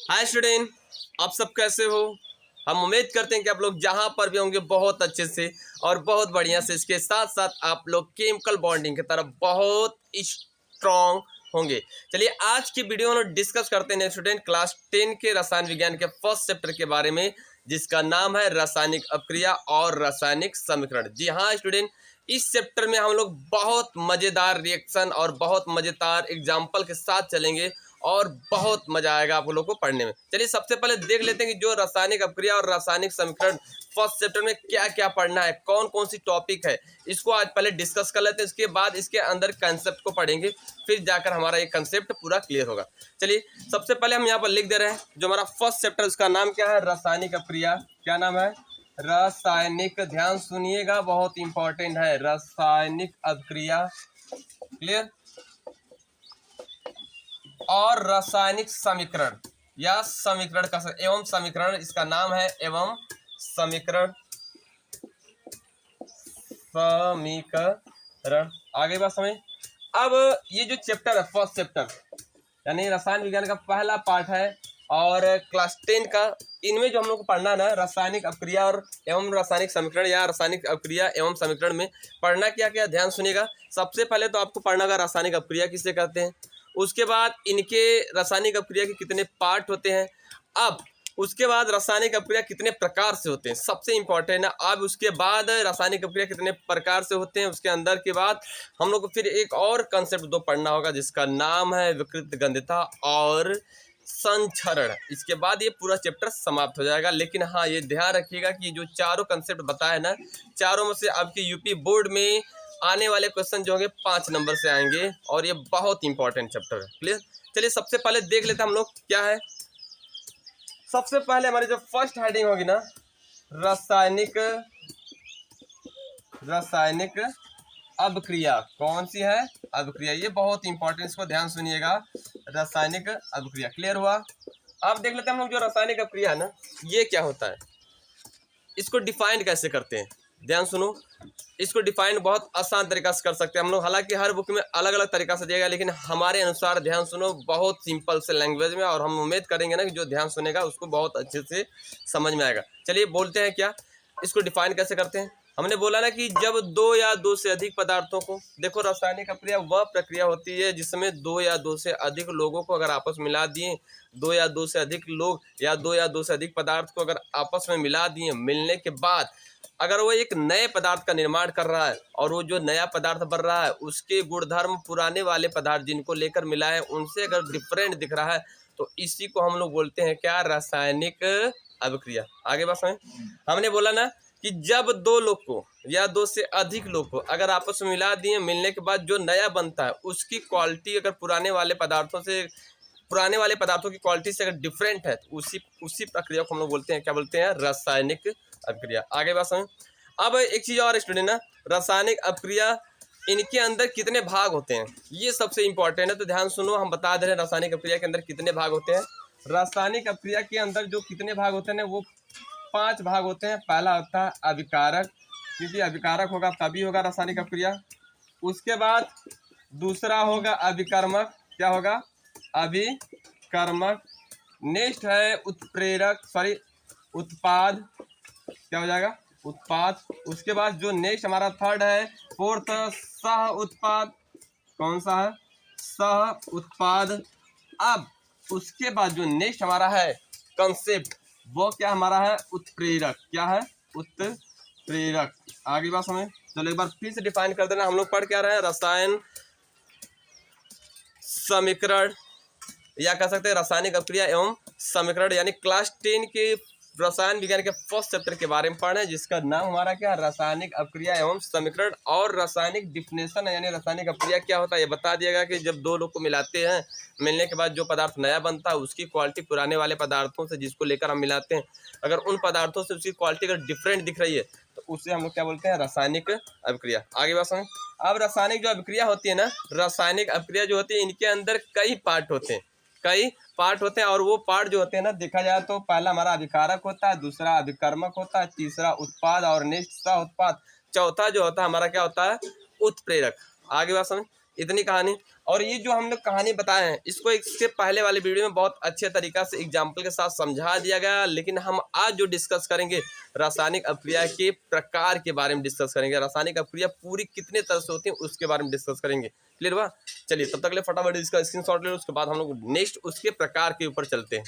Hi student, आप सब कैसे हो। हम उम्मीद करते हैं कि आप लोग जहाँ पर भी होंगे बहुत अच्छे से और बहुत बढ़िया से। इसके साथ साथ आप लोग केमिकल बॉन्डिंग की तरफ बहुत स्ट्रॉन्ग होंगे। चलिए आज की वीडियो में डिस्कस करते हैं स्टूडेंट क्लास 10 के रसायन विज्ञान के फर्स्ट चैप्टर के बारे में, जिसका नाम है रासायनिक अपक्रिया और रासायनिक समीकरण। जी हाँ स्टूडेंट, इस चैप्टर में हम लोग बहुत मज़ेदार रिएक्शन और बहुत मज़ेदार एग्जाम्पल के साथ चलेंगे और बहुत मजा आएगा आप लोगों को पढ़ने में। चलिए सबसे पहले देख लेते हैं कि जो रासायनिक अपक्रिया और रासायनिक समीकरण फर्स्ट चैप्टर में क्या क्या पढ़ना है, कौन कौन सी टॉपिक है, इसको आज पहले डिस्कस कर लेते हैं। इसके बाद इसके अंदर कंसेप्ट को पढ़ेंगे, फिर जाकर हमारा ये कंसेप्ट पूरा क्लियर होगा। चलिए सबसे पहले हम यहाँ पर लिख दे रहे हैं जो हमारा फर्स्ट चैप्टर, उसका नाम क्या है, रासायनिक अपक्रिया। क्या नाम है, रासायनिक, ध्यान सुनिएगा बहुत इंपॉर्टेंट है, रासायनिक अपक्रिया। क्लियर। और रासायनिक समीकरण या समीकरण का एवं समीकरण, इसका नाम है एवं समीकरण। समीकरण आगे बात समझ। अब ये जो चैप्टर है फर्स्ट चैप्टर यानी रसायन विज्ञान का पहला पार्ट है और क्लास 10 का, इनमें जो हम लोग को पढ़ना है ना, रासायनिक अपक्रिया और एवं रासायनिक समीकरण या रासायनिक अपक्रिया एवं समीकरण में पढ़ना क्या क्या, ध्यान सुनिएगा। सबसे पहले तो आपको पढ़ना होगा रासायनिक अपक्रिया किसे कहते हैं, उसके बाद इनके रासायनिक अपक्रिया के कितने पार्ट होते हैं, अब उसके बाद रासायनिक अपक्रिया कितने प्रकार से होते हैं, सबसे इंपॉर्टेंट है। अब उसके बाद रासायनिक अपक्रिया कितने प्रकार से होते हैं, उसके अंदर के बाद हम लोग को फिर एक और कंसेप्ट दो पढ़ना होगा जिसका नाम है विकृत गंधता और संचरण। इसके बाद ये पूरा चैप्टर समाप्त हो जाएगा। लेकिन हाँ, ये ध्यान रखिएगा कि जो चारों कंसेप्ट बताए ना, चारों में से आपके यूपी बोर्ड में आने वाले क्वेश्चन जो होंगे 5 नंबर से आएंगे और ये बहुत इंपॉर्टेंट चैप्टर है। क्लियर। चलिए सबसे पहले देख लेते हैं हम लोग क्या है। सबसे पहले हमारी जो फर्स्ट हेडिंग होगी ना, रासायनिक अभिक्रिया। कौन सी है, अभिक्रिया। ये बहुत इंपॉर्टेंट, इसको ध्यान सुनिएगा, रासायनिक अभिक्रिया। क्लियर हुआ। अब देख लेते हैं हम लोग जो रासायनिक अभिक्रिया है ना, ये क्या होता है, इसको डिफाइन कैसे करते हैं। ध्यान सुनो, इसको डिफाइन बहुत आसान तरीका से कर सकते हैं हम लोग। हालांकि हर बुक में अलग अलग तरीका से दिएगा, लेकिन हमारे अनुसार ध्यान सुनो बहुत सिंपल से लैंग्वेज में, और हम उम्मीद करेंगे ना कि जो ध्यान सुनेगा उसको बहुत अच्छे से समझ में आएगा। चलिए बोलते हैं क्या, इसको डिफाइन कैसे करते हैं। हमने बोला ना कि जब दो या दो से अधिक पदार्थों को, देखो रासायनिक अपक्रिया वह प्रक्रिया होती है जिसमें दो या दो से अधिक लोगों को अगर आपस में मिला दिए, दो या दो से अधिक लोग या दो या दो से अधिक पदार्थ को अगर आपस में मिला दिए, मिलने के बाद अगर वो एक नए पदार्थ का निर्माण कर रहा है और वो जो नया पदार्थ बन रहा है उसके गुणधर्म पुराने वाले पदार्थ जिनको लेकर मिला है उनसे अगर डिफरेंट दिख रहा है, तो इसी को हम लोग बोलते हैं क्या, रासायनिक अभिक्रिया। आगे बात समझ। हमने बोला ना कि जब दो लोग को या दो से अधिक लोग को अगर आपस में मिला दिए, मिलने के बाद जो नया बनता है उसकी क्वालिटी अगर पुराने वाले पदार्थों की क्वालिटी से अगर डिफरेंट है, तो उसी प्रक्रिया को हम लोग बोलते हैं, क्या बोलते हैं, रासायनिक अपक्रिया। आगे बात समझ। अब एक चीज और स्टूडेंट ना, रासायनिक अपक्रिया इनके अंदर कितने भाग होते हैं, ये सबसे इंपॉर्टेंट है, तो ध्यान सुनो। हम बता दे रहे हैं रासायनिक अपक्रिया के अंदर कितने भाग होते हैं। रासायनिक अपक्रिया के अंदर जो कितने भाग होते हैं ना, वो 5 भाग होते हैं। पहला होता है अभिकारक, क्योंकि अभिकारक होगा तभी होगा रासायनिक अपक्रिया। उसके बाद दूसरा होगा अभिकर्मक, क्या होगा, अभिकर्मक। नेक्स्ट है उत्पाद, क्या हो जाएगा, उत्पाद। उसके बाद जो नेक्स्ट हमारा थर्ड है, फोर्थ, सह उत्पाद। कौन सा है, सह उत्पाद। अब उसके बाद जो नेक्स्ट हमारा है कंसेप्ट, वो क्या हमारा है, उत्प्रेरक। क्या है, उत्प्रेरक। आगे बात समझ। चलो एक बार फिर से डिफाइन कर देना। हम लोग पढ़ क्या रहे हैं, रसायन समीकरण या कह सकते हैं रासायनिक अपक्रिया एवं समीकरण, यानी क्लास 10 के रसायन विज्ञान के फर्स्ट चैप्टर के बारे में पढ़ना है, जिसका नाम हमारा क्या, रासायनिक अपक्रिया एवं समीकरण। और रासायनिक डिफिनेशन है, यानी रासायनिक अपक्रिया क्या होता है ये बता दिएगा कि जब दो लोग को मिलाते हैं, मिलने के बाद जो पदार्थ नया बनता है उसकी क्वालिटी पुराने वाले पदार्थों से जिसको लेकर हम मिलाते हैं, अगर उन पदार्थों से उसकी क्वालिटी अगर डिफरेंट दिख रही है तो उसे हम लोग क्या बोलते हैं, रासायनिक अभिक्रिया। आगे बात समझ। अब रासायनिक जो अभिक्रिया होती है ना, रासायनिक अभिक्रिया जो होती है, इनके अंदर कई पार्ट होते हैं, और वो पार्ट जो होते हैं ना, देखा जाए तो पहला हमारा अभिकारक होता है, दूसरा अभिकर्मक होता है, तीसरा उत्पाद और नेक्स्ट सह उत्पाद, चौथा जो होता है हमारा क्या होता है, उत्प्रेरक। आगे बात समझ। इतनी कहानी। और ये जो हम लोग कहानी बताए हैं इसको इसके पहले वाले वीडियो में बहुत अच्छे तरीक़ा से एग्जाम्पल के साथ समझा दिया गया, लेकिन हम आज जो डिस्कस करेंगे रासायनिक अपक्रिया के प्रकार के बारे में डिस्कस करेंगे। रासायनिक अपक्रिया पूरी कितने तरह से होती है उसके बारे में डिस्कस करेंगे। क्लियर हुआ? चलिए तब तक ले फटाफट इसका स्क्रीनशॉट ले लो, उसके बाद हम लोग नेक्स्ट उसके प्रकार के ऊपर चलते हैं।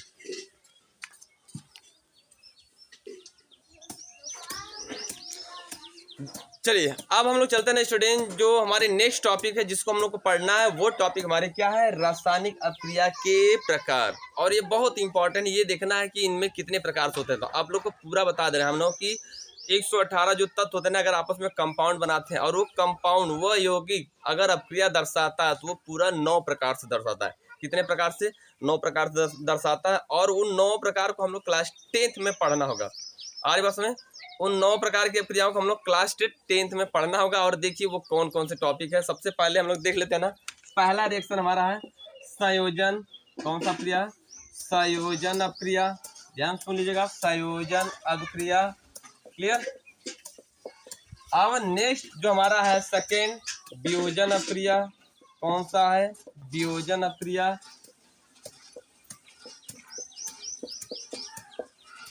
चलिए अब हम लोग चलते हैं स्टूडेंट, जो हमारे नेक्स्ट टॉपिक है जिसको हम लोग को पढ़ना है, वो टॉपिक हमारे क्या है, रासायनिक अपक्रिया के प्रकार। और ये बहुत इंपॉर्टेंट, ये देखना है कि इनमें कितने प्रकार से होते हैं। तो आप लोग को पूरा बता दे रहे हैं हम लोग कि 118 जो तत्व होते हैं ना, अगर आपस में कंपाउंड बनाते हैं और वो कंपाउंड वह यौगिक अगर अपक्रिया दर्शाता है तो वो पूरा 9 प्रकार से दर्शाता है। कितने प्रकार से? 9 प्रकार से दर्शाता है। और उन 9 प्रकार को हम लोग क्लास 10th में पढ़ना होगा। आ रही बात में, उन 9 प्रकार की अपक्रियाओं को हम लोग क्लास 10th में पढ़ना होगा। और देखिए वो कौन कौन से टॉपिक है। सबसे पहले हम लोग देख लेते हैं ना, पहला रिएक्शन हमारा है संयोजन। कौन सा अपक्रिया? संयोजन अपक्रिया। ध्यान सुन लीजिएगा, संयोजन अपक्रिया। क्लियर? अब नेक्स्ट जो हमारा है सेकेंड, वियोजन अपक्रिया। कौन सा है? वियोजन अपक्रिया।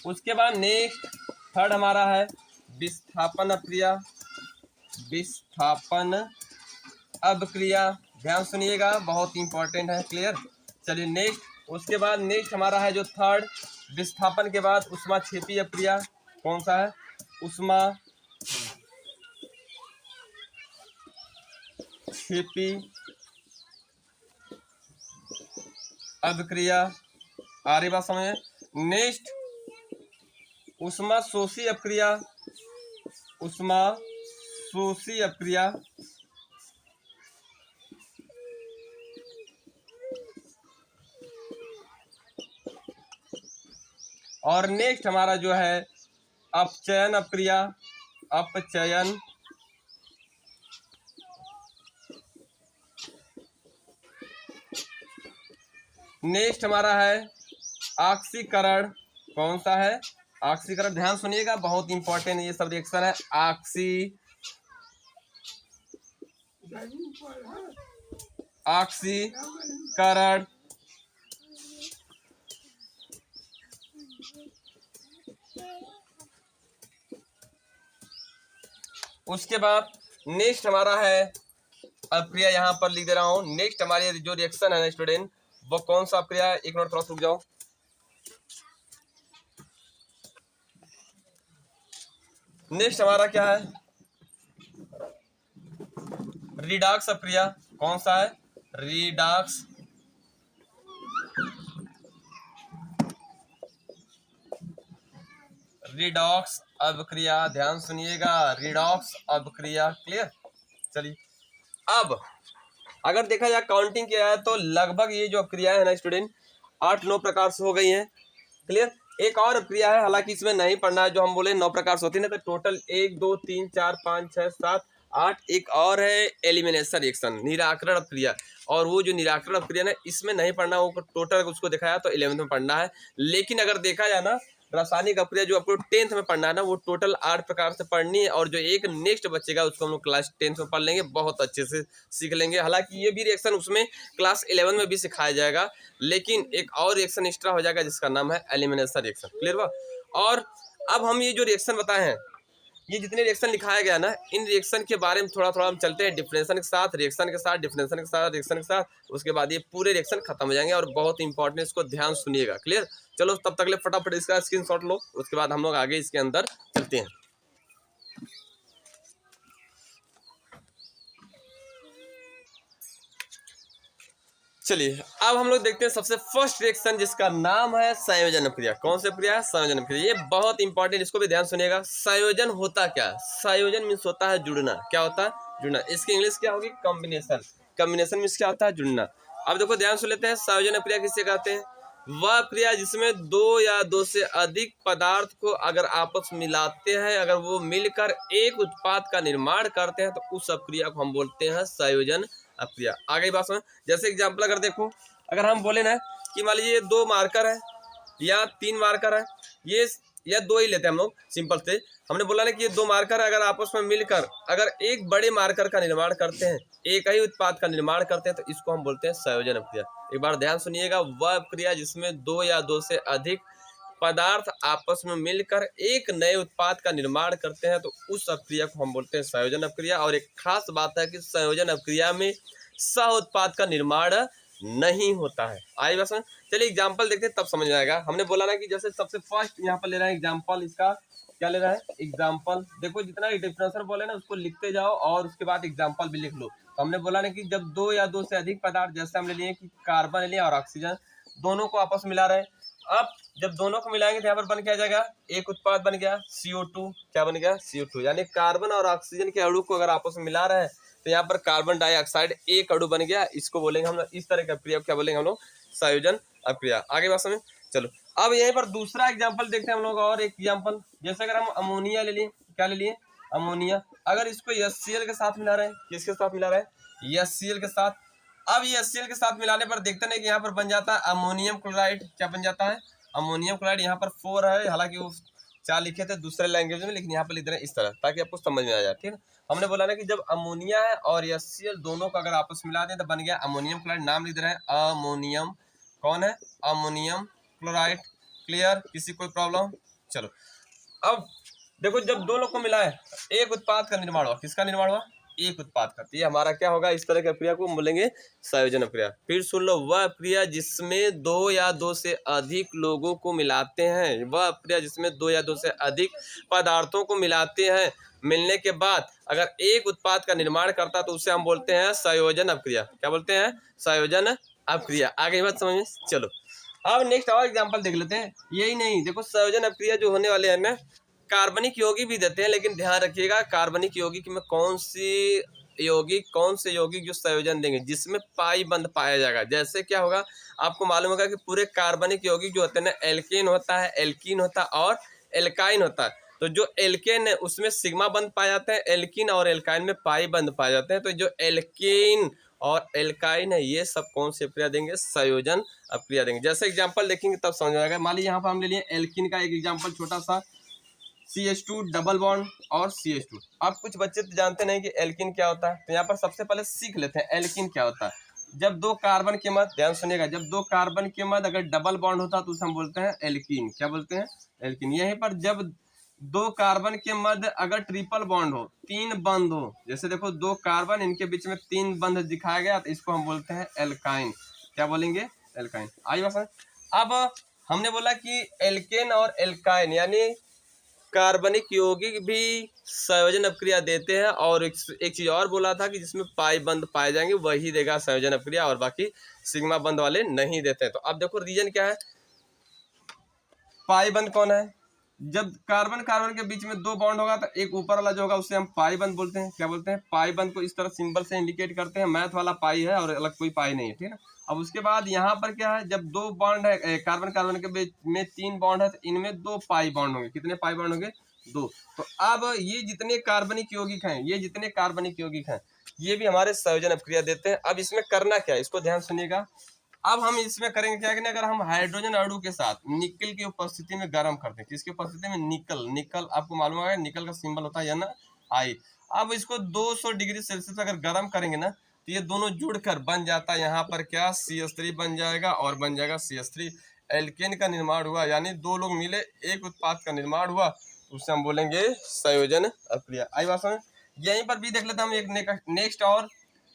उसके बाद नेक्स्ट थर्ड हमारा है विस्थापन अपक्रिया। विस्थापन अपक्रिया, ध्यान सुनिएगा, बहुत इंपॉर्टेंट है। क्लियर? चलिए नेक्स्ट, उसके बाद नेक्स्ट हमारा है जो थर्ड, विस्थापन के बाद ऊष्माक्षेपी अपक्रिया। कौन सा है? ऊष्माक्षेपी अपक्रिया। आ रही बात समझ? नेक्स्ट ऊष्माशोषी अपक्रिया। ऊष्माशोषी अपक्रिया। और नेक्स्ट हमारा जो है अपचयन अपक्रिया। अपचयन। नेक्स्ट हमारा है ऑक्सीकरण। कौन सा है? ऑक्सीकरण। ध्यान सुनिएगा, बहुत इंपॉर्टेंट ये सब रिएक्शन है। ऑक्सीकरण। उसके बाद नेक्स्ट हमारा है अपक्रिया, यहाँ पर लिख दे रहा हूँ। नेक्स्ट हमारी जो रिएक्शन है ना स्टूडेंट, वो कौन सा अपक्रिया है? एक मिनट थोड़ा रुक जाओ। नेक्स्ट हमारा क्या है? रिडॉक्स अपक्रिया। कौन सा है? रिडॉक्स। रिडॉक्स अपक्रिया। ध्यान सुनिएगा, रिडॉक्स अपक्रिया। क्लियर? चलिए अब अगर देखा जाए काउंटिंग किया है तो लगभग ये जो अपक्रिया है ना स्टूडेंट 8-9 प्रकार से हो गई हैं। क्लियर? एक और अपक्रिया है, हालांकि इसमें नहीं पढ़ना है, जो हम बोले 9 प्रकार से होती है ना, तो टोटल 1 2 3 4 5 6 7 8 एक और है एलिमिनेशन रिएक्शन, निराकरण अपक्रिया। और वो जो निराकरण अपक्रिया ना इसमें नहीं पढ़ना, वो टोटल उसको दिखाया तो 11th में पढ़ना है। लेकिन अगर देखा जाए ना रासायनिक अपक्रिया जो आपको 10th में पढ़ना है ना, वो टोटल 8 प्रकार से पढ़नी है। और जो एक नेक्स्ट बचेगा उसको हम लोग क्लास 10th में पढ़ लेंगे, बहुत अच्छे से सीख लेंगे। हालांकि ये भी रिएक्शन उसमें क्लास 11 में भी सिखाया जाएगा, लेकिन एक और रिएक्शन एक्स्ट्रा हो जाएगा जिसका नाम है एलिमिनेशन रिएक्शन। क्लियर हुआ? और अब हम ये जो रिएक्शन बताए हैं, ये जितने रिएक्शन लिखाया गया ना, इन रिएक्शन के बारे में थोड़ा थोड़ा हम चलते हैं, डिफरेंशन के साथ, रिएक्शन के साथ, डिफरेंशन के साथ, रिएक्शन के साथ। उसके बाद ये पूरे रिएक्शन खत्म हो जाएंगे और बहुत इंपॉर्टेंट, इसको ध्यान सुनिएगा। क्लियर? चलो तब तक ले फटाफट इसका स्क्रीनशॉट लो, उसके बाद हम लोग आगे इसके अंदर चलते हैं। चलिए अब हम लोग देखते हैं सबसे फर्स्ट रिएक्शन जिसका नाम है संयोजन अपक्रिया। कौन सी अपक्रिया है? संयोजन अपक्रिया। ये बहुत इंपॉर्टेंट, इसको भी ध्यान सुनिएगा। संयोजन होता क्या है? संयोजन मीन्स होता है जुड़ना। क्या होता है? जुड़ना। इसकी इंग्लिश क्या होगी? कॉम्बिनेशन। कॉम्बिनेशन मीन्स क्या होता है? जुड़ना। अब देखो ध्यान सुन लेते हैं, संयोजन अपक्रिया किसे कहते हैं? वह अपक्रिया जिसमें 2 या 2 से अधिक पदार्थ को अगर आपस में मिलाते हैं, अगर वो मिलकर एक उत्पाद का निर्माण करते हैं, तो उस अपक्रिया को हम बोलते हैं संयोजन अपक्रिया। आ गई बात समझ? जैसे एग्जांपल अगर देखो, अगर हम बोले ना कि मान लीजिए 2 मार्कर है या 3 मार्कर है, ये या दो ही लेते हैं हम लोग सिंपल से। हमने बोला ना कि ये दो मार्कर अगर आपस में मिलकर अगर एक बड़े मार्कर का निर्माण करते हैं, एक ही उत्पाद का निर्माण करते हैं, तो इसको हम बोलते हैं संयोजन अपक्रिया। एक बार ध्यान सुनिएगा, वह अपक्रिया जिसमें दो या दो से अधिक पदार्थ आपस में मिलकर एक नए उत्पाद का निर्माण करते हैं, तो उस अपक्रिया को हम बोलते हैं संयोजन अपक्रिया। और एक खास बात है कि संयोजन अपक्रिया में सह उत्पाद का निर्माण नहीं होता है। आई बस, चलिए एग्जाम्पल देखते हैं तब समझ में आएगा। हमने बोला ना कि जैसे सबसे फर्स्ट यहाँ पर ले रहे हैं एग्जाम्पल, इसका क्या ले रहा है एग्जाम्पल। देखो जितना डिफरेंशियल बोले ना उसको लिखते जाओ और उसके बाद एग्जाम्पल भी लिख लो। तो हमने बोला ना कि जब दो या दो से अधिक पदार्थ, जैसे हमने लिए कि कार्बन ले लिया और ऑक्सीजन, दोनों को आपस में मिला रहे हैं। अब जब दोनों को मिलाएंगे तो यहाँ पर बन क्या जाएगा, एक उत्पाद बन गया CO2। क्या बन गया, CO2। यानी कार्बन और ऑक्सीजन के अणु को अगर आपस में मिला रहे हैं तो यहाँ पर कार्बन डाइऑक्साइड एक अणु बन गया। इसको बोलेंगे हम लोग, इस तरह की अपक्रिया क्या बोलेंगे हम लोग, संयोजन अपक्रिया। आगे बात समझ। चलो अब यहीं पर दूसरा एग्जाम्पल देखते हैं हम लोग, और एक एग्जाम्पल। जैसे अगर हम अमोनिया ले लिए, क्या ले लिए, अमोनिया। अगर इसको HCl के साथ मिला रहे हैं, किसके साथ मिला रहे हैं, HCl के साथ। अब ये HCl के साथ मिलाने पर देखते हैं कि यहाँ पर बन जाता है अमोनियम क्लोराइड। क्या बन जाता है, अमोनियम क्लोराइड। यहाँ पर 4 है, हालांकि वो 4 लिखे थे दूसरे लैंग्वेज में, लेकिन यहाँ पर लिख रहे हैं इस तरह ताकि आपको समझ में आ जाए। ठीक है, हमने बोला ना कि जब अमोनिया है और HCl दोनों को अगर आपस में मिला दें तो बन गया अमोनियम क्लोराइड। नाम लिख रहे हैं अमोनियम, कौन है, अमोनियम क्लोराइड। क्लियर, किसी कोई प्रॉब्लम। चलो अब देखो, जब दो लोग को मिला है एक उत्पाद का निर्माण हुआ। किसका निर्माण हुआ, एक उत्पाद का। तो ये हमारा क्या होगा, इस तरह की अपक्रिया को हम बोलेंगे संयोजन अपक्रिया। फिर सुन लो, वह अपक्रिया जिसमें दो या दो से अधिक लोगों को मिलाते हैं, वह अपक्रिया जिसमें दो या दो से अधिक पदार्थों को मिलाते हैं, मिलने के बाद अगर एक उत्पाद का निर्माण करता तो उसे हम बोलते हैं संयोजन अपक्रिया। क्या बोलते हैं, संयोजन अपक्रिया। आगे बात समझ में। चलो अब नेक्स्ट और एग्जांपल देख लेते हैं। यही नहीं, देखो संयोजन अपक्रिया जो होने वाले हैं ना, कार्बनिक यौगिक भी देते हैं, लेकिन ध्यान रखिएगा कार्बनिक यौगिक में कौन से यौगिक जो संयोजन देंगे जिसमें पाई बंध पाया जाएगा। जैसे क्या होगा, आपको मालूम होगा कि पूरे कार्बनिक यौगिक जो होते हैं ना, एल्केन होता है, एल्कीन होता है और एल्काइन होता है। तो जो एल्केन है उसमें सिग्मा बंध पाए जाते हैं, एल्कीन और एल्काइन में पाई बंध पाए जाते हैं। तो जो एल्केन और एल्काइन है ये सब कौन सी अपक्रिया देंगे, संयोजन अपक्रिया देंगे। जैसे एग्जांपल देखेंगे तब समझ आएगा। मान लीजिए यहाँ पर हम ले लिए एल्कीन का एक एग्जांपल छोटा सा, CH2 डबल बॉन्ड और CH2। अब कुछ बच्चे तो जानते नहीं कि एल्कीन क्या होता है, तो यहाँ पर सबसे पहले सीख लेते हैं एल्कीन क्या होता है। जब दो कार्बन के मध्य, ध्यान सुनिएगा, जब दो कार्बन के मध्य अगर डबल बॉन्ड होता है तो उसे हम बोलते हैं एल्कीन। क्या बोलते हैं, एल्कीन। यहीं पर जब दो कार्बन के मध्य अगर ट्रिपल बॉन्ड हो, 3 बंध हो, जैसे देखो 2 कार्बन, इनके बीच में 3 बंध दिखाया गया, तो इसको हम बोलते हैं एल्काइन। क्या बोलेंगे, एल्काइन। आई बात। अब हमने बोला कि एल्केन और एल्काइन यानी कार्बनिक यौगिक भी संयोजन अपक्रिया देते हैं, और एक चीज और बोला था कि जिसमें पाई बंध पाए जाएंगे वही देगा संयोजन अपक्रिया, और बाकी सिग्मा बंध वाले नहीं देते हैं। तो अब देखो रीजन क्या है, पाई बंध कौन है, जब कार्बन कार्बन के बीच में 2 बॉन्ड होगा तो एक ऊपर वाला जो होगा उसे हम पाई बंध बोलते हैं। क्या बोलते हैं, पाई बंध को इस तरह सिंबल से इंडिकेट करते हैं। मैथ वाला पाई है और अलग कोई पाई नहीं है, ठीक है। अब उसके बाद यहाँ पर क्या है, जब 2 बॉन्ड है, कार्बन कार्बन के बीच में 3 बॉन्ड है, तो इनमें 2 पाई बॉन्ड होंगे। कितने पाई बॉन्ड होंगे, 2। तो अब ये जितने कार्बनिक यौगिक हैं, ये भी हमारे संयोजन अपक्रिया देते हैं। अब इसमें करना क्या है, इसको ध्यान सुनिएगा। अब हम इसमें करेंगे क्या, कि अगर हम हाइड्रोजन अणु के साथ निकल की उपस्थिति में गर्म करते हैं, किसकी उपस्थिति में, निकल आपको मालूम है निकल का सिंबल होता है ना, आई। अब इसको 200 डिग्री सेल्सियस अगर गर्म करेंगे ना, तो ये दोनों जुड़कर बन जाता है यहाँ पर क्या, CH3 बन जाएगा, और बन जाएगा CH3। एल्केन का निर्माण हुआ, यानी 2 लोग मिले एक उत्पाद का निर्माण हुआ, उसे हम बोलेंगे संयोजन अपक्रिया। आई बात समझ। यहीं पर भी देख लेते हैं हम एक नेक्स्ट। और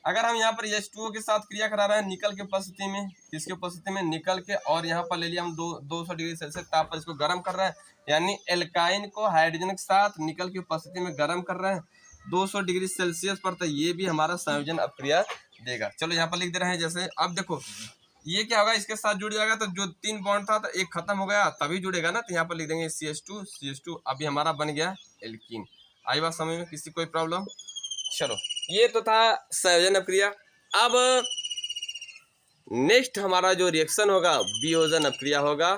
अगर हम यहाँ पर H2O के साथ क्रिया करा रहे हैं निकल की उपस्थिति में, किसकी उपस्थिति में, निकल के, और यहाँ पर ले लिया हम 200 डिग्री सेल्सियस ताप पर इसको गर्म कर रहे हैं, यानी एल्काइन को हाइड्रोजन के साथ निकल की उपस्थिति में गर्म कर रहे हैं 200 डिग्री सेल्सियस पर, तो ये भी हमारा संयोजन अपक्रिया देगा। चलो यहाँ पर लिख दे रहे हैं। जैसे अब देखो ये क्या होगा, इसके साथ जुड़ जाएगा, तो जो 3 बॉन्ड था तो एक खत्म हो गया, तभी जुड़ेगा ना, तो यहाँ पर लिख देंगे CH2 अभी हमारा बन गया एल्कीन। आई बात समझ में, किसी कोई प्रॉब्लम। चलो ये तो था संयोजन अपक्रिया। अब नेक्स्ट हमारा जो रिएक्शन होगा वियोजन अपक्रिया होगा।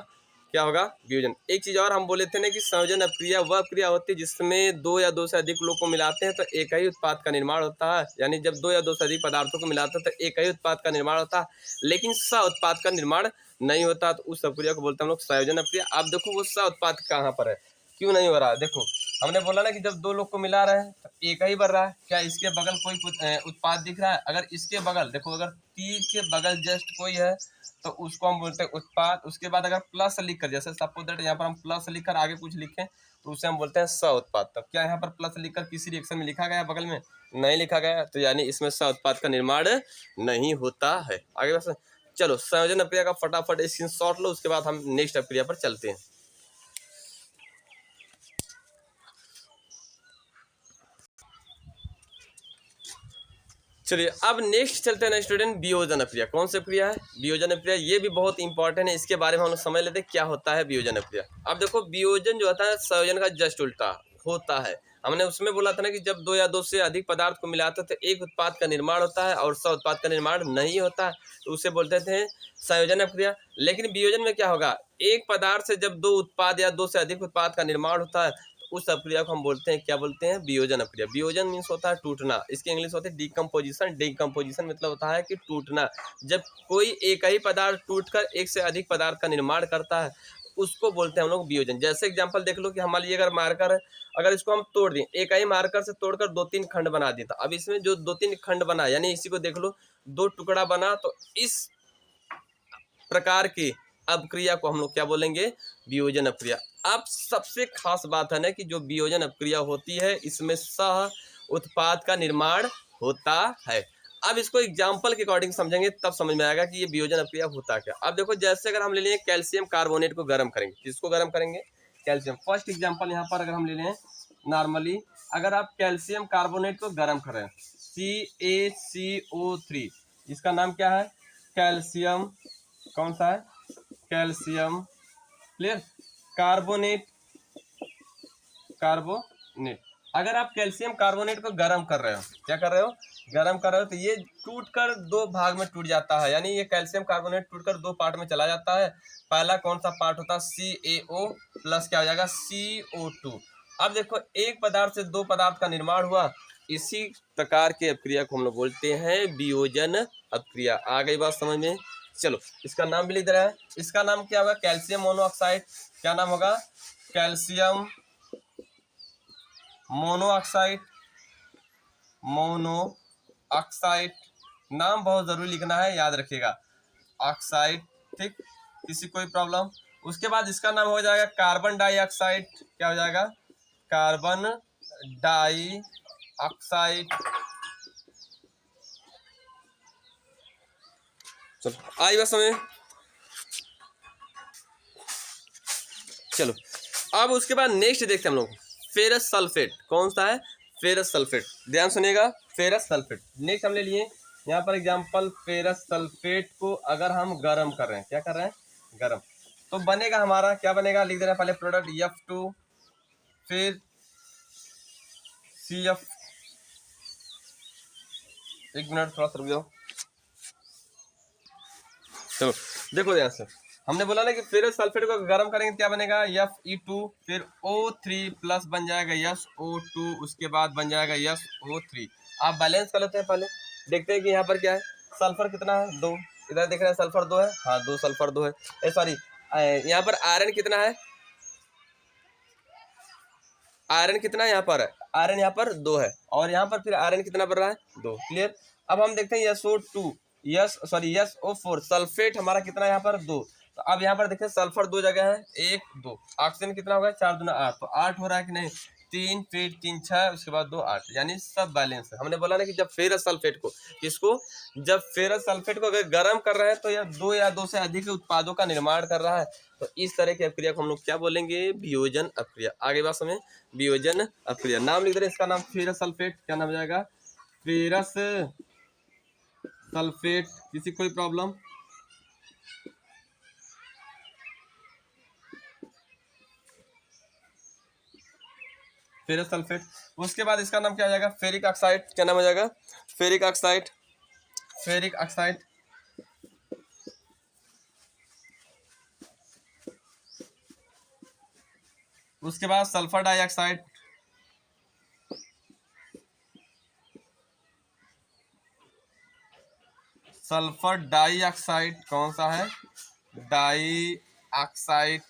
क्या होगा, वियोजन। एक चीज और हम बोले थे ना कि संयोजन अपक्रिया वह क्रिया होती है जिसमें दो या दो से अधिक लोग को मिलाते हैं तो एक ही उत्पाद का निर्माण होता है। यानी जब दो या दो से अधिक पदार्थों को मिलाते हैं तो एक ही उत्पाद का निर्माण होता है, लेकिन सह उत्पाद का निर्माण नहीं होता, तो उस अपक्रिया को बोलते हैं हम लोग संयोजन अपक्रिया। आप देखो वो सह उत्पाद कहाँ पर है, क्यों नहीं हो रहा है। देखो हमने बोला ना कि जब दो लोग को मिला रहे हैं तो एक ही बन रहा है। क्या इसके बगल कोई उत्पाद दिख रहा है? अगर इसके बगल देखो, अगर तीर के बगल जस्ट कोई है तो उसको हम बोलते हैं उत्पाद। उसके बाद अगर प्लस लिखकर, जैसे सपोज दैट यहाँ पर हम प्लस लिखकर आगे कुछ लिखें तो उसे हम बोलते हैं सह उत्पाद। तब क्या यहाँ पर प्लस लिखकर किसी रिएक्शन में लिखा गया बगल में? नहीं लिखा गया, तो यानी इसमें सह उत्पाद का निर्माण नहीं होता है। आगे बस चलो संयोजन अपक्रिया का फटाफट स्क्रीनशॉट लो, उसके बाद हम नेक्स्ट अपक्रिया पर चलते हैं। चलिए अब नेक्स्ट चलते हैं ना स्टूडेंट, वियोजन अपक्रिया। कौन सी अपक्रिया है? वियोजन अपक्रिया। ये भी बहुत इंपॉर्टेंट है, इसके बारे में हम लोग समझ लेते हैं क्या होता है वियोजन अपक्रिया। अब देखो वियोजन जो होता है संयोजन का जस्ट उल्टा होता है। हमने उसमें बोला था ना कि जब दो या दो से अधिक पदार्थ को मिलाते हैं तो एक उत्पाद का निर्माण होता है और सह उत्पाद का निर्माण नहीं होता है, तो उसे बोलते थे संयोजन अपक्रिया। लेकिन वियोजन में क्या होगा, एक पदार्थ से जब दो उत्पाद या दो से अधिक उत्पाद का निर्माण होता है उस अपक्रिया को हम बोलते हैं, क्या बोलते हैं, वियोजन अपक्रिया। वियोजन मीन्स होता है टूटना, इसकी इंग्लिश होती है डिकम्पोजिशन। डिकम्पोजिशन मतलब होता है कि टूटना। जब कोई एक ही पदार्थ टूटकर एक से अधिक पदार्थ का निर्माण करता है उसको बोलते हैं हम लोग वियोजन। जैसे एग्जांपल देख लो कि हमारे लिए अगर मार्कर है, अगर इसको हम तोड़ दें, एक ही मार्कर से तोड़कर दो तीन खंड बना दिए, तो अब इसमें जो दो तीन खंड बना, यानी इसी को देख लो दो टुकड़ा बना, तो इस प्रकार की अपक्रिया को हम लोग क्या बोलेंगे, वियोजन अपक्रिया। अब सबसे खास बात है ना कि जो वियोजन अपक्रिया होती है इसमें सह उत्पाद का निर्माण होता है। अब इसको एग्जाम्पल के अकॉर्डिंग समझेंगे तब समझ में आएगा कि ये वियोजन अपक्रिया होता क्या। अब देखो जैसे अगर हम ले लें कैल्शियम कार्बोनेट को गर्म करेंगे, किसको गर्म करेंगे, कैल्शियम। फर्स्ट एग्जाम्पल यहाँ पर अगर हम ले लें नॉर्मली, अगर आप कैल्शियम कार्बोनेट को गर्म करें CaCO3, इसका नाम क्या है, कैल्शियम, कौन सा है, कैल्शियम, क्लियर, कार्बोनेट, कार्बोनेट। अगर आप कैल्शियम कार्बोनेट को गर्म कर रहे हो, क्या कर रहे हो, गर्म कर रहे हो, तो ये टूटकर दो भाग में टूट जाता है, यानी ये कैल्शियम कार्बोनेट टूटकर दो पार्ट में चला जाता है। पहला कौन सा पार्ट होता है, CaO प्लस क्या हो जाएगा, CO2। अब देखो एक पदार्थ से दो पदार्थ का निर्माण हुआ, इसी प्रकार की अपक्रिया को हम लोग बोलते हैं वियोजन अपक्रिया। आ गई बात समझ में? चलो इसका नाम भी लिख दे रहा है, इसका नाम क्या होगा, कैल्शियम मोनोऑक्साइड। क्या नाम होगा, कैल्शियम मोनोऑक्साइड, मोनोऑक्साइड। नाम बहुत जरूरी लिखना है, याद रखिएगा, ऑक्साइड, ठीक, किसी कोई प्रॉब्लम। उसके बाद इसका नाम हो जाएगा कार्बन डाइऑक्साइड। क्या हो जाएगा, कार्बन डाइऑक्साइड। चलो आई बस समझ। चलो अब उसके बाद नेक्स्ट देखते हैं हम लोग फेरस सल्फेट। कौन सा है, फेरस सल्फेट, ध्यान सुनिएगा, फेरस सल्फेट। नेक्स्ट हम ले लिए यहाँ पर एग्जांपल, फेरस सल्फेट को अगर हम गर्म कर रहे हैं, क्या कर रहे हैं, गर्म, तो बनेगा हमारा, क्या बनेगा, लिख दे रहे हैं पहले प्रोडक्ट F2, फिर CF, एक मिनट थोड़ा सा रुक जाओ। चलो देखो ध्यान से, हमने बोला ना कि फेरस सल्फेट को गर्म करेंगे क्या बनेगा, Fe2, फिर O3 प्लस बन जाएगा SO2, उसके बाद बन जाएगा SO3। आप बैलेंस कर लेते हैं, पहले देखते हैं कि यहाँ पर क्या है, सल्फर कितना है, 2, इधर देख रहे हैं सल्फर 2 है, हाँ 2 सल्फर 2 है, सॉरी यहाँ पर आयरन कितना है, आयरन कितना है यहाँ पर, आयरन यहाँ पर 2 है, और यहाँ पर फिर आयरन कितना बन रहा है, 2, क्लियर। अब हम देखते हैं SO2, SO4, सल्फेट हमारा कितना है यहाँ पर, 2। तो अब यहाँ पर देखिए सल्फर 2 जगह है, 1 2, ऑक्सीजन कितना होगा, 4 दूना 8, तो 8 हो रहा है कि नहीं, 3 फिर 3 6, उसके बाद 2 8, यानी सब बैलेंस है। हमने बोला ना कि जब फेरस सल्फेट को, किसको, जब फेरस सल्फेट को अगर गर्म कर रहे हैं तो यह 2 या 2 से अधिक उत्पादों का निर्माण कर रहा है, तो इस तरह की अपक्रिया को हम लोग क्या बोलेंगे, वियोजन अपक्रिया। आगे बात समझें, वियोजन अपक्रिया। नाम लिख दे रहे हैं, इसका नाम फेरस सल्फेट, क्या नाम हो जाएगा, फेरस सल्फेट। किसी कोई प्रॉब्लम, फेरस सल्फेट। उसके बाद इसका नाम क्या हो जाएगा, फेरिक ऑक्साइड। क्या नाम हो जाएगा, फेरिक ऑक्साइड, फेरिक ऑक्साइड। उसके बाद सल्फर डाइऑक्साइड, सल्फर डाइऑक्साइड कौन सा है, डाइऑक्साइड।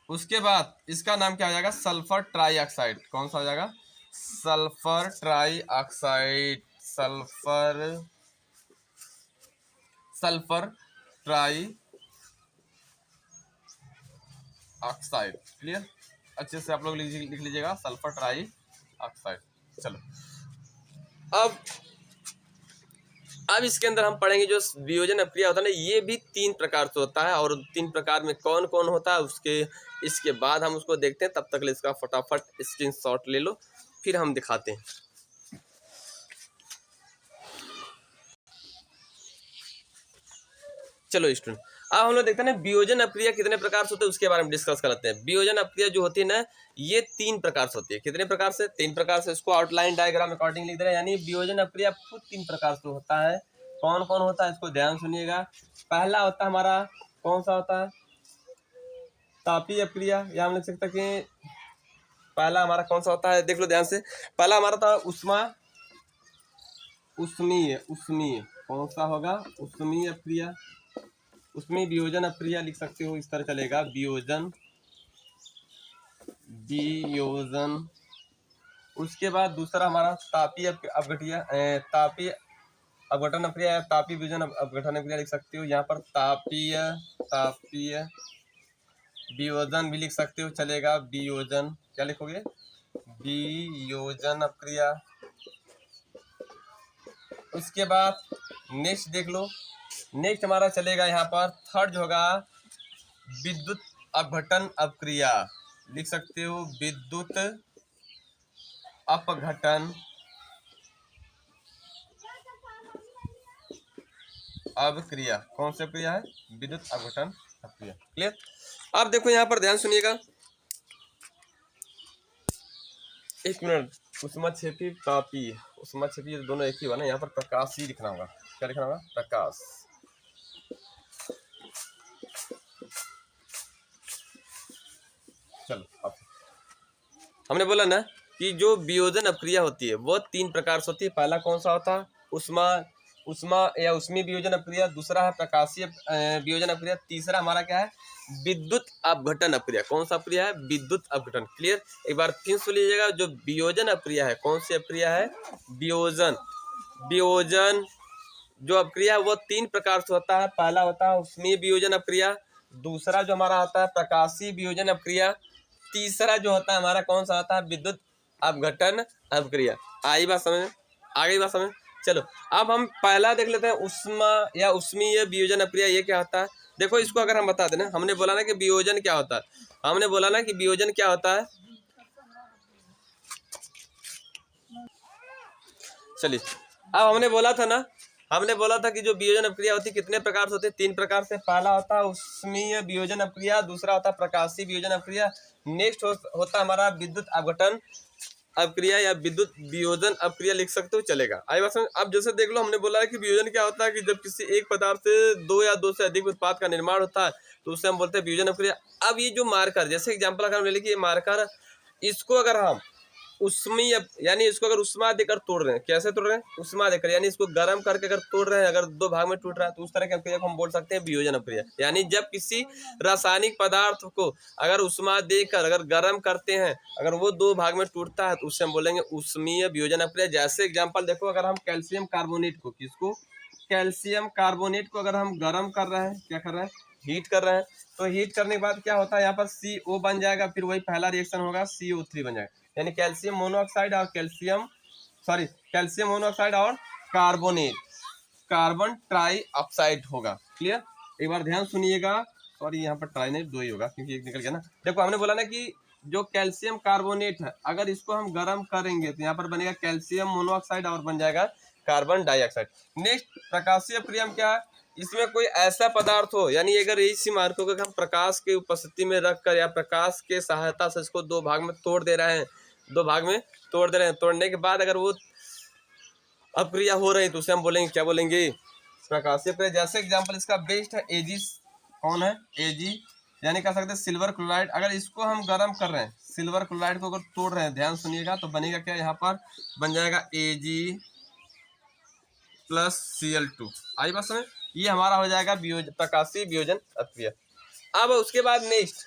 उसके बाद इसका नाम क्या हो जाएगा, सल्फर ट्राइऑक्साइड। कौन सा हो जाएगा, sulphur trioxide, sulphur sulphur try oxide. Clear, अच्छे से आप लोग लिख लीजिएगा, सल्फर ट्राई ऑक्साइड। चलो अब इसके अंदर हम पढ़ेंगे जो वियोजन अभिक्रिया होता है ना, ये भी 3 प्रकार से होता है, और 3 प्रकार में कौन कौन होता है इसके बाद हम उसको देखते हैं। तब तक इसका फटाफट स्क्रीनशॉट ले लो, फिर हम दिखाते हैं। चलो स्टूडेंट, अब हम लोग देखते हैं ना वियोजन अभिक्रिया कितने प्रकार से होते हैं, उसके बारे में डिस्कस करते हैं। वियोजन अभिक्रिया जो होती है ना, ये 3 प्रकार से होती है। कितने प्रकार से, 3 प्रकार से। इसको आउटलाइन डायग्राम अकॉर्डिंग लिख दे रहे हैं, यानी वियोजन अभिक्रिया खुद 3 प्रकार से होता है। कौन कौन होता है, इसको ध्यान सुनिएगा। पहला होता है हमारा, कौन सा होता है, तापीय अभिक्रिया, या हम लिख सकते हैं कि पहला हमारा कौन सा होता है, देख लो ध्यान से। पहला हमारा था उष्मीय। कौन सा होगा, उष्मीय अभिक्रिया। उसमें वियोजन अभिक्रिया लिख सकते हो, इस तरह चलेगा, वियोजन। उसके बाद दूसरा हमारा तापीय अपघटन अभिक्रिया, तापीय वियोजन अपघटन अभिक्रिया लिख सकते हो। यहाँ पर तापीय वियोजन भी लिख सकते हो, चलेगा। वियोजन क्या लिखोगे, वियोजन अभिक्रिया। उसके बाद नेक्स्ट देख लो, नेक्स्ट हमारा चलेगा यहाँ पर थर्ड जो होगा विद्युत अपघटन अभिक्रिया, लिख सकते हो, विद्युत अपघटन अभिक्रिया। कौन सी अभिक्रिया है, विद्युत अपघटन अभिक्रिया। क्लियर। अब देखो यहाँ पर ध्यान सुनिएगा, एक मिनट, उष्माक्षेपी तापीय, उष्माक्षेपी दोनों एक ही हुआ ना, यहाँ पर प्रकाश ही लिखना होगा। क्या लिखना होगा, प्रकाश। चलो अब हमने बोला ना कि जो वियोजन अभिक्रिया होती है वो 3 प्रकार से होती है। पहला कौन सा होता है, उष्मा या उष्मीय वियोजन अभिक्रिया। दूसरा है प्रकाशीय वियोजन अभिक्रिया। तीसरा हमारा क्या है, विद्युत अपघटन अभिक्रिया। कौन सा अभिक्रिया है, विद्युत अपघटन। क्लियर, एक बार फिर सुन लीजिएगा। जो वियोजन अभिक्रिया है, कौन सी अभिक्रिया है, वियोजन जो अभिक्रिया है वो 3 प्रकार से होता है। पहला होता है उष्मीय वियोजन अभिक्रिया, दूसरा जो हमारा आता है प्रकाशीय वियोजन अभिक्रिया, तीसरा जो होता है हमारा कौन सा आता है, विद्युत अपघटन अभिक्रिया। आई बात समझ, आ गई बात समझ। चलो अब हम पहला देख लेते हैं, उष्मा या उष्मीय वियोजन अभिक्रिया। ये क्या होता है, देखो इसको अगर हम बता दें ना, हमने बोला ना कि वियोजन क्या होता है, हमने बोला ना कि वियोजन क्या होता है। चलिए, अब हमने बोला था कि जो वियोजन अभिक्रिया होती है कितने प्रकार से होती है, 3 प्रकार से। पहला होता है उष्मीय वियोजन अभिक्रिया, दूसरा होता है प्रकाशीय वियोजन अभिक्रिया, नेक्स्ट होता है हमारा विद्युत अपघटन अभिक्रिया या विद्युत वियोजन अभिक्रिया, लिख सकते हो, चलेगा। आई बात समझ। अब जैसे देख लो, हमने बोला है कि वियोजन क्या होता है कि जब किसी एक पदार्थ से 2 या 2 से अधिक उत्पाद का निर्माण होता है तो उसे हम बोलते हैं वियोजन अभिक्रिया। अब ये जो मार्कर, जैसे एग्जाम्पल अगर हम ले लीजिए, ये मार्कर, इसको अगर हम उष्मीय यानी इसको अगर उष्मा देकर तोड़ रहे हैं, कैसे तोड़ रहे हैं, उष्मा देकर, यानी इसको गर्म करके अगर तोड़ रहे हैं, अगर 2 भाग में टूट रहा है, तो उस तरह की अभिक्रिया को हम बोल सकते हैं वियोजन अभिक्रिया। यानी जब किसी रासायनिक पदार्थ को अगर उष्मा देकर अगर गर्म करते हैं, अगर वो 2 भाग में टूटता है, तो उससे हम बोलेंगे उष्मीय वियोजन अभिक्रिया। जैसे एग्जाम्पल देखो, अगर हम कैल्शियम कार्बोनेट को, किसको, कैल्शियम कार्बोनेट को अगर हम गर्म कर रहे हैं, क्या कर रहे हैं, हीट कर रहे हैं, तो हीट करने के बाद क्या होता है, यहाँ पर CO बन जाएगा, फिर वही पहला रिएक्शन होगा, CO3 बन जाएगा, यानी कैल्शियम मोनोऑक्साइड और कैल्शियम मोनोऑक्साइड और कार्बन ट्राइऑक्साइड होगा। क्लियर, एक बार ध्यान सुनिएगा। सॉरी, यहाँ पर ट्राई नहीं, 2 ही होगा क्योंकि एक निकल गया ना। देखो हमने बोला ना कि जो कैल्शियम कार्बोनेट है, अगर इसको हम गर्म करेंगे तो यहाँ पर बनेगा कैल्शियम मोनोऑक्साइड और बन जाएगा कार्बन डाइऑक्साइड। नेक्स्ट प्रकाशीय अभिक्रिया में क्या है, इसमें कोई ऐसा पदार्थ हो, यानी अगर इसी मार्कों को हम प्रकाश की उपस्थिति में रखकर या प्रकाश के सहायता से इसको 2 भाग में तोड़ दे रहे हैं, 2 भाग में तोड़ दे रहे हैं, तोड़ने के बाद अगर वो अभिक्रिया हो रही तो उसे हम बोलेंगे, क्या बोलेंगे, प्रकाशीय अभिक्रिया। जैसे एग्जांपल इसका बेस्ट है एजी। कौन है, एजी। यानी कह सकते हैं सिल्वर क्लोराइड। अगर इसको हम गर्म कर रहे हैं, सिल्वर क्लोराइड को अगर तोड़ रहे हैं, ध्यान सुनिएगा, तो बनेगा क्या, यहाँ पर बन जाएगा Ag+Cl2। आई बात समझ। ये हमारा हो जाएगा प्रकाशीय वियोजन अपक्रिया। अब उसके बाद नेक्स्ट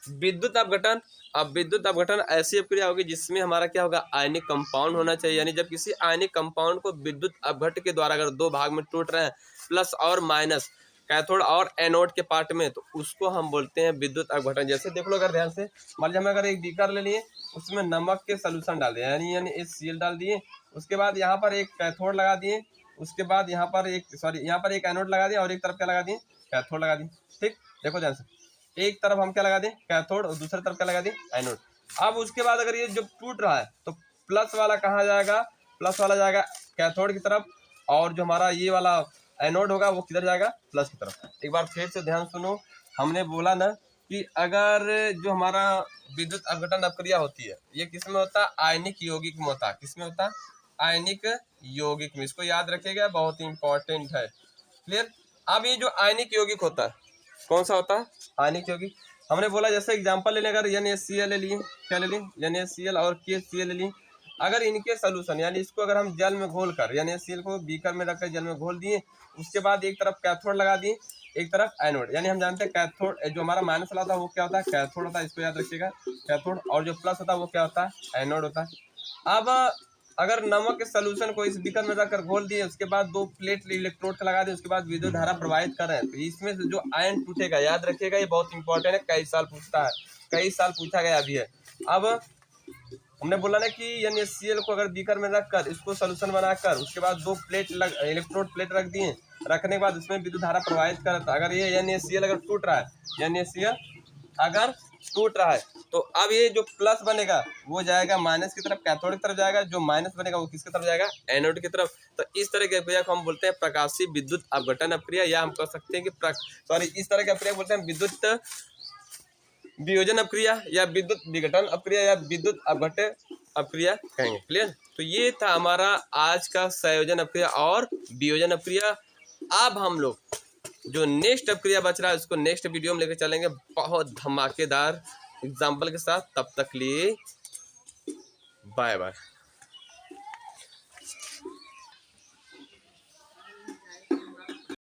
विद्युत अपघटन। अब विद्युत अपघटन ऐसी अपक्रिया होगी जिसमें हमारा क्या होगा, आयनिक कंपाउंड होना चाहिए। यानी जब किसी आयनिक कंपाउंड को विद्युत अपघट के द्वारा अगर दो भाग में टूट रहे हैं, प्लस और माइनस, कैथोड और एनोड के पार्ट में, तो उसको हम बोलते हैं विद्युत अपघटन। जैसे देख लो अगर ध्यान से, मान लीजिए हमें अगर एक बीकर ले लिए, उसमें नमक के सोल्यूशन डाल दिए, यानी HCl डाल दिए, उसके बाद यहाँ पर एक कैथोड लगा दिए, उसके बाद यहाँ पर एक एनोड लगा दिया और एक तरफ क्या लगा दिए, कैथोड लगा दिए। ठीक, देखो ध्यान से, एक तरफ हम क्या लगा दें, कैथोड, और दूसरी तरफ क्या लगा दें, एनोड। अब उसके बाद अगर ये जब टूट रहा है तो प्लस वाला कहाँ जाएगा, प्लस वाला जाएगा कैथोड की तरफ, और जो हमारा ये वाला एनोड होगा वो किधर जाएगा, प्लस की तरफ। एक बार फिर से ध्यान सुनो, हमने बोला ना कि अगर जो हमारा विद्युत अपघटन अपक्रिया होती है, ये किस में होता है, आयनिक यौगिक में होता है। किस में होता है, आयनिक यौगिक में। इसको याद रखिएगा, बहुत इंपॉर्टेंट है। क्लियर। अब ये जो आयनिक यौगिक होता है, कौन सा होता है, आयनिक यौगिक। हमने बोला जैसे एग्जांपल ले लें, अगर NaCl ले लिए, क्या ले लिए, NaCl और KCl ले लिए। अगर इनके सोल्यूशन, यानी इसको अगर हम जल में घोल कर, NaCl को बीकर में रखकर जल में घोल दिए, उसके बाद एक तरफ कैथोड लगा दिए, एक तरफ एनोड। यानी हम जानते हैं कैथोड, जो हमारा माइनस वाला होता है वो क्या होता है, कैथोड होता है। इसको याद रखिएगा, कैथोड, और जो प्लस होता है वो क्या होता है, एनोड होता है। अब अगर नमक के सोल्यूशन को इस बीकर में रखकर घोल दिए, उसके बाद दो प्लेट इलेक्ट्रोड का लगा दिए, उसके बाद विद्युत धारा प्रवाहित कर रहे हैं, तो इसमें से जो आयन टूटेगा, याद रखिएगा, ये बहुत इंपॉर्टेंट है, कई साल पूछता है, कई साल पूछा गया भी है। अब हमने बोला ना कि NaCl को अगर बीकर में रखकर इसको सोल्यूशन बनाकर, उसके बाद दो इलेक्ट्रोड प्लेट रख दिए, रखने के बाद उसमें विद्युत धारा प्रवाहित करता। अगर ये NaCl अगर टूट रहा है, NaCl अगर टूट रहा है, तो अब ये जो प्लस बनेगा वो जाएगा माइनस की तरफ, कैथोड की तरफ जाएगा, जो माइनस बनेगा वो किसकी तरफ जाएगा, एनोड की तरफ। तो इस तरह की अपक्रिया को हम बोलते हैं प्रकाशीय विद्युत अपघटन अपक्रिया, या हम कह सकते हैं कि इस तरह की अपक्रिया बोलते हैं विद्युत वियोजन अपक्रिया, या विद्युत विघटन अपक्रिया, या विद्युत अपघट अपक्रिया कहेंगे। क्लियर। तो ये था हमारा आज का संयोजन अपक्रिया और वियोजन अपक्रिया। अब हम लोग जो नेक्स्ट अपक्रिया बच रहा है उसको नेक्स्ट वीडियो में लेकर चलेंगे, बहुत धमाकेदार एग्जाम्पल के साथ। तब तक लिए बाय बाय।